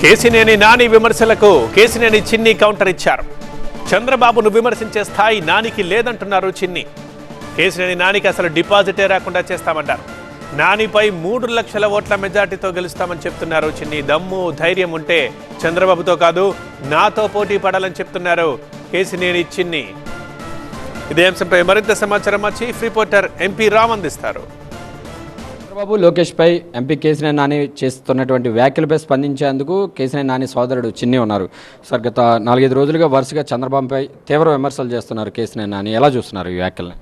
కేసినేని నాని విమర్శలకు కేసినేని చిన్ని కౌంటర్ ఇచ్చారు. చంద్రబాబును విమర్శించే స్థాయి నానికి లేదంటున్నారు చిన్ని. కేసినేని నానికి అసలు డిపాజిటే రాకుండా చేస్తామన్నారు. నానిపై 3 లక్షల ఓట్ల మెజార్టీతో గెలుస్తామని చెప్తున్నారు చిన్ని. దమ్ము ధైర్యం ఉంటే చంద్రబాబుతో కాదు నాతో పోటీ పడాలని చెప్తున్నారు కేసినేని చిన్ని. ఇదే అంశంపై మరింత సమాచారం మా చీఫ్ రిపోర్టర్ ఎంపీ రామ్ అందిస్తారు. చంద్రబాబు లోకేష్ పై ఎంపీ కేసినేని నాని చేస్తున్నటువంటి వ్యాఖ్యలపై స్పందించేందుకు కేసినేని నాని సోదరుడు చిన్ని ఉన్నారు. సార్, గత 4-5 రోజులుగా వరుసగా చంద్రబాబుపై తీవ్ర విమర్శలు చేస్తున్నారు కేసినేని నాని. ఎలా చూస్తున్నారు ఈ వ్యాఖ్యల్ని?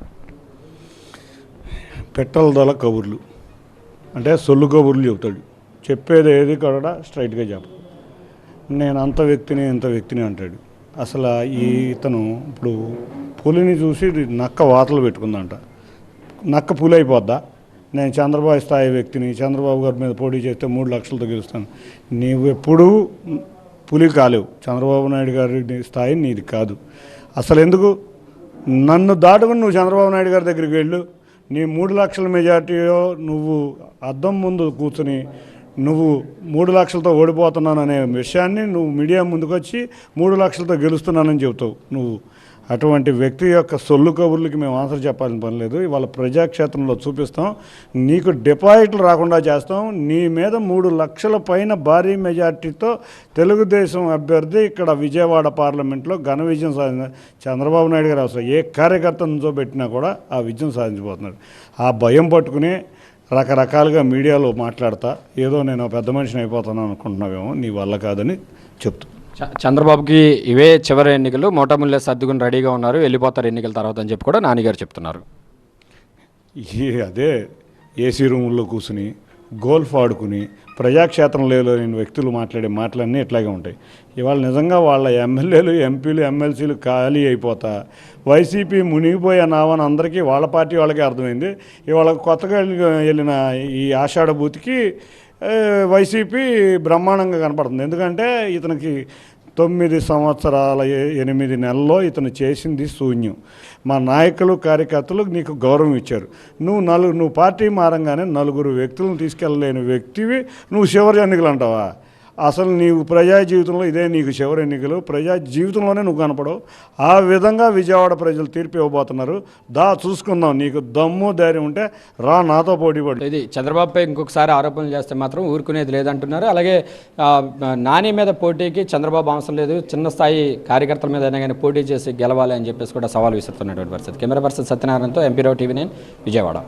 పెట్టలదల కబుర్లు అంటే సొల్లు కబుర్లు చెబుతాడు. చెప్పేది ఏది కూడా స్ట్రైట్గా చెప్పు. నేను అంత వ్యక్తిని ఇంత వ్యక్తిని అంటాడు. అసలు ఇతను ఇప్పుడు పులిని చూసి నక్క వాతలు పెట్టుకుందంట. నక్క పులి అయిపోద్దా? నేను చంద్రబాబు స్థాయి వ్యక్తిని, చంద్రబాబు గారి మీద పోటీ చేస్తే 3 లక్షలతో గెలుస్తాను. నీవు ఎప్పుడూ పులి కాలేవు. చంద్రబాబు నాయుడు గారి స్థాయి నీది కాదు. అసలు ఎందుకు నన్ను దాటుకుని నువ్వు చంద్రబాబు నాయుడు గారి దగ్గరికి వెళ్ళు. నీ 3 లక్షల మెజార్టీలో నువ్వు అద్దం ముందు కూర్చుని నువ్వు 3 లక్షలతో ఓడిపోతున్నాననే విషయాన్ని నువ్వు మీడియా ముందుకు వచ్చి 3 లక్షలతో గెలుస్తున్నానని చెబుతావు. నువ్వు అటువంటి వ్యక్తి యొక్క సొల్లు కబుర్లకి మేము ఆన్సర్ చెప్పాల్సిన పని లేదు. ఇవాళ ప్రజాక్షేత్రంలో చూపిస్తాం. నీకు డిపాజిట్లు రాకుండా చేస్తాం. నీ మీద 3 లక్షల పైన భారీ మెజార్టీతో తెలుగుదేశం అభ్యర్థి ఇక్కడ విజయవాడ పార్లమెంట్లో ఘన విజయం సాధించిన చంద్రబాబు నాయుడు గారు అసలు ఏ కార్యకర్త నుంచో పెట్టినా కూడా ఆ విజయం సాధించబోతున్నాడు. ఆ భయం పట్టుకుని రకరకాలుగా మీడియాలో మాట్లాడతా ఏదో నేను పెద్ద మనిషిని అయిపోతాను అనుకుంటున్నావేమో. నీ వల్ల కాదని చెప్తూ చంద్రబాబుకి ఇవే చివరి ఎన్నికలు, మోటాముల్లే సర్దుకుని రెడీగా ఉన్నారు, వెళ్ళిపోతారు ఎన్నికల తర్వాత అని చెప్పి కూడా నాన్నగారు చెప్తున్నారు. అదే ఏసీ రూముల్లో కూర్చుని గోల్ఫ్ ఆడుకుని ప్రజాక్షేత్రంలో లేని వ్యక్తులు మాట్లాడే మాటలన్నీ ఇట్లాగే ఉంటాయి. ఇవాళ నిజంగా వాళ్ళ ఎమ్మెల్యేలు, ఎంపీలు, ఎమ్మెల్సీలు ఖాళీ అయిపోతా వైసీపీ మునిగిపోయే నావని అందరికీ వాళ్ళ పార్టీ వాళ్ళకే అర్థమైంది. ఇవాళ కొత్తగా వెళ్ళిన ఈ ఆషాఢ బూత్కి వైసీపీ బ్రహ్మాండంగా కనపడుతుంది. ఎందుకంటే ఇతనికి 9 సంవత్సరాల 8 నెలల్లో ఇతను చేసింది శూన్యం. మా నాయకులు, కార్యకర్తలు నీకు గౌరవం ఇచ్చారు. నువ్వు పార్టీ మారంగానే 4 వ్యక్తులను తీసుకెళ్ళలేని వ్యక్తివి నువ్వు చివరి ఎన్నికలు అంటావా? అసలు నీవు ప్రజా జీవితంలో ఇదే నీకు చివరి ఎన్నికలు. ప్రజా జీవితంలోనే నువ్వు కనపడవు. ఆ విధంగా విజయవాడ ప్రజలు తీర్పు ఇవ్వబోతున్నారు. చూసుకుందాం. నీకు దమ్ము ధైర్యం ఉంటే రా, నాతో పోటీ పడు. ఇది చంద్రబాబుపై ఇంకొకసారి ఆరోపణలు చేస్తే మాత్రం ఊరుకునేది లేదంటున్నారు. అలాగే నాని మీద పోటీకి చంద్రబాబు అవసరం లేదు, చిన్న స్థాయి కార్యకర్తల మీద అయినా కానీ పోటీ చేసి గెలవాలి అని చెప్పేసి కూడా సవాల్ విసురుతున్నటువంటి పరిస్థితి. కెమెరా పర్సన్ సత్యనారాయణతో ఎంపీ రావు, TV9 విజయవాడ.